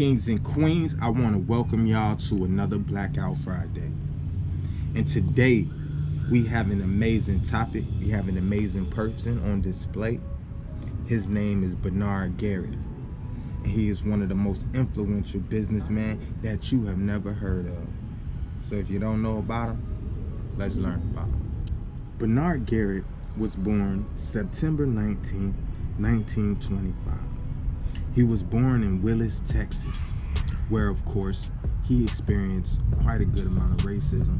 Kings and Queens, I want to welcome y'all to another Blackout Friday. And today, we have an amazing topic. We have an amazing person on display. His name is Bernard Garrett. And he is one of the most influential businessmen that you have never heard of. So if you don't know about him, let's learn about him. Bernard Garrett was born September 19, 1925. He was born in Willis, Texas, where of course he experienced quite a good amount of racism.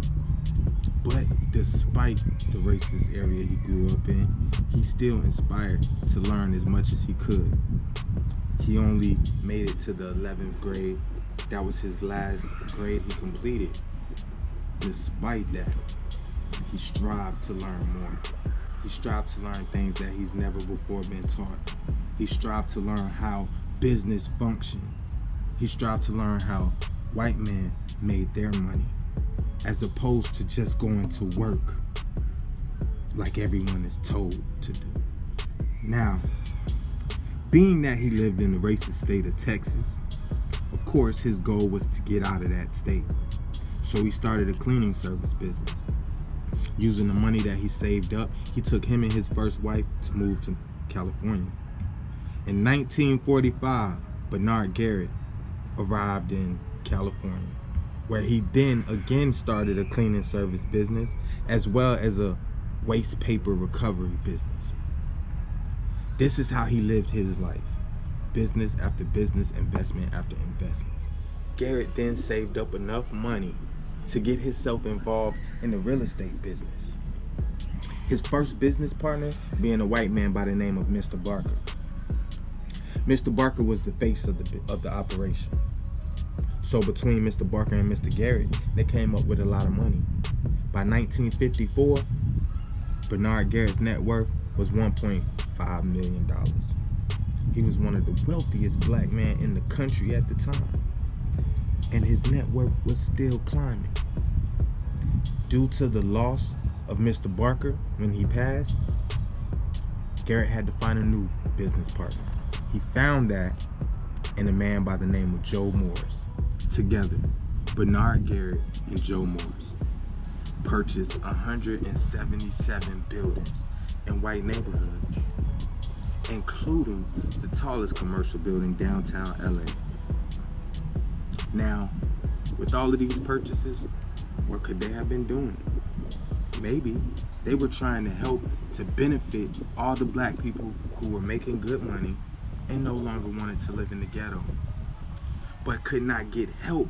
But despite the racist area he grew up in, he still inspired to learn as much as he could. He only made it to the 11th grade. That was his last grade he completed. Despite that, he strived to learn more. He strived to learn things that he's never before been taught. He strived to learn how business functioned. He strived to learn how white men made their money, as opposed to just going to work like everyone is told to do. Now, being that he lived in the racist state of Texas, of course his goal was to get out of that state. So he started a cleaning service business. Using the money that he saved up, he took him and his first wife to move to California. In 1945, Bernard Garrett arrived in California, where he then again started a cleaning service business as well as a waste paper recovery business. This is how he lived his life. Business after business, investment after investment. Garrett then saved up enough money to get himself involved in the real estate business. His first business partner being a white man by the name of Mr. Barker. Mr. Barker was the face of the operation. So between Mr. Barker and Mr. Garrett, they came up with a lot of money. By 1954, Bernard Garrett's net worth was $1.5 million. He was one of the wealthiest black men in the country at the time. And his net worth was still climbing. Due to the loss of Mr. Barker when he passed, Garrett had to find a new business partner. He found that in a man by the name of Joe Morris. Together, Bernard Garrett and Joe Morris purchased 177 buildings in white neighborhoods, including the tallest commercial building downtown LA. Now, with all of these purchases, what could they have been doing? Maybe they were trying to help to benefit all the black people who were making good money and no longer wanted to live in the ghetto, but could not get help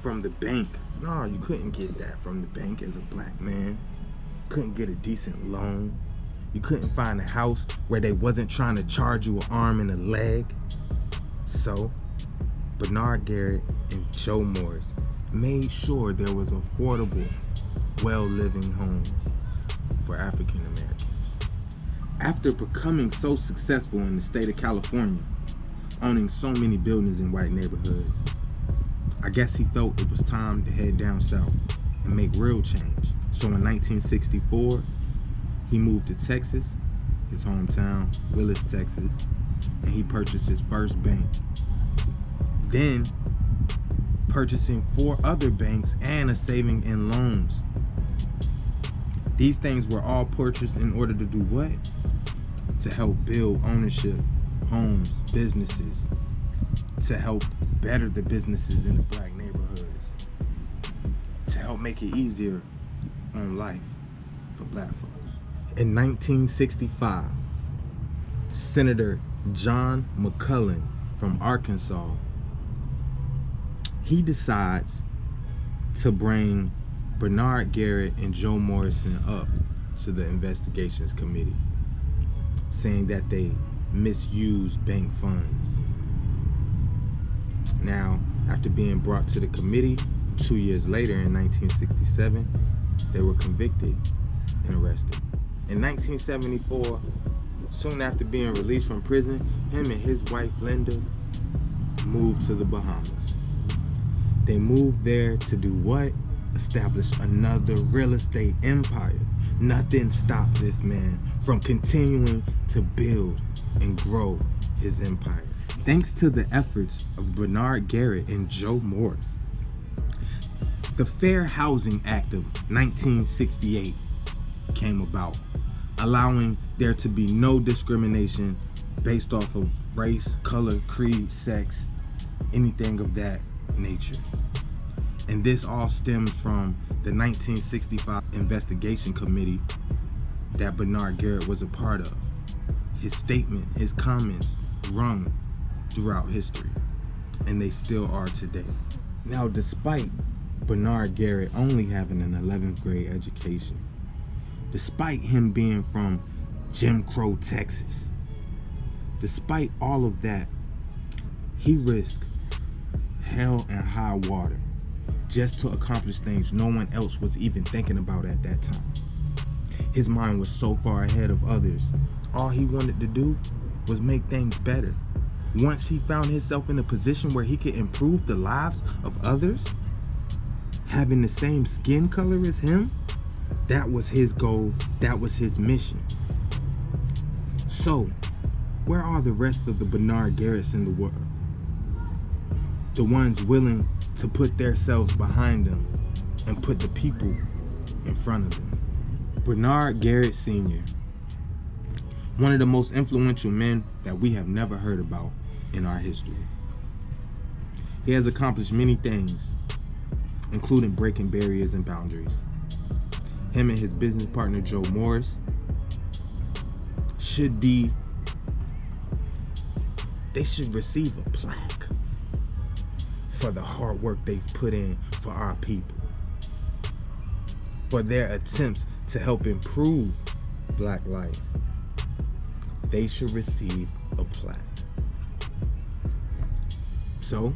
from the bank. No, you couldn't get that from the bank as a black man. Couldn't get a decent loan. You couldn't find a house where they wasn't trying to charge you an arm and a leg. So, Bernard Garrett and Joe Morris made sure there was affordable, well-living homes for African Americans. After becoming so successful in the state of California, owning so many buildings in white neighborhoods, I guess he felt it was time to head down south and make real change. So in 1964, he moved to Texas, his hometown, Willis, Texas, and he purchased his first bank. Then, purchasing 4 other banks and a saving and loans. These things were all purchased in order to do what? To help build ownership, homes, businesses, to help better the businesses in the black neighborhoods, to help make it easier on life for black folks. In 1965, Senator John McClellan from Arkansas, he decides to bring Bernard Garrett and Joe Morrison up to the investigations committee, saying that they misused bank funds. Now, after being brought to the committee 2 years later in 1967, they were convicted and arrested. In 1974, soon after being released from prison, him and his wife Linda moved to the Bahamas. They moved there to do what? Establish another real estate empire. Nothing stopped this man from continuing to build and grow his empire. Thanks to the efforts of Bernard Garrett and Joe Morris, the Fair Housing Act of 1968 came about, allowing there to be no discrimination based off of race, color, creed, sex, anything of that nature. And this all stems from the 1965 investigation committee that Bernard Garrett was a part of. His statement, his comments rung throughout history, and they still are today. Now, despite Bernard Garrett only having an 11th grade education, despite him being from Jim Crow, Texas, despite all of that, he risked hell and high water just to accomplish things no one else was even thinking about at that time. His mind was so far ahead of others. All he wanted to do was make things better. Once he found himself in a position where he could improve the lives of others, having the same skin color as him, that was his goal, that was his mission. So, where are the rest of the Bernard Garretts in the world? The ones willing to put themselves behind them and put the people in front of them. Bernard Garrett Sr., one of the most influential men that we have never heard about in our history. He has accomplished many things, including breaking barriers and boundaries. Him and his business partner Joe Morris should receive a plaque for the hard work they've put in for our people, for their attempts to help improve Black life. They should receive a plaque. So,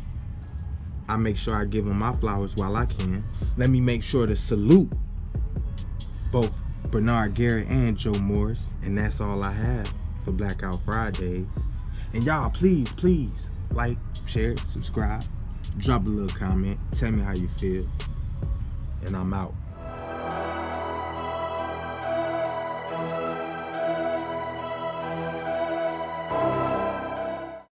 I make sure I give them my flowers while I can. Let me make sure to salute both Bernard Garrett and Joe Morris. And that's all I have for Blackout Fridays. And y'all, please, like, share, subscribe, drop a little comment, tell me how you feel. And I'm out.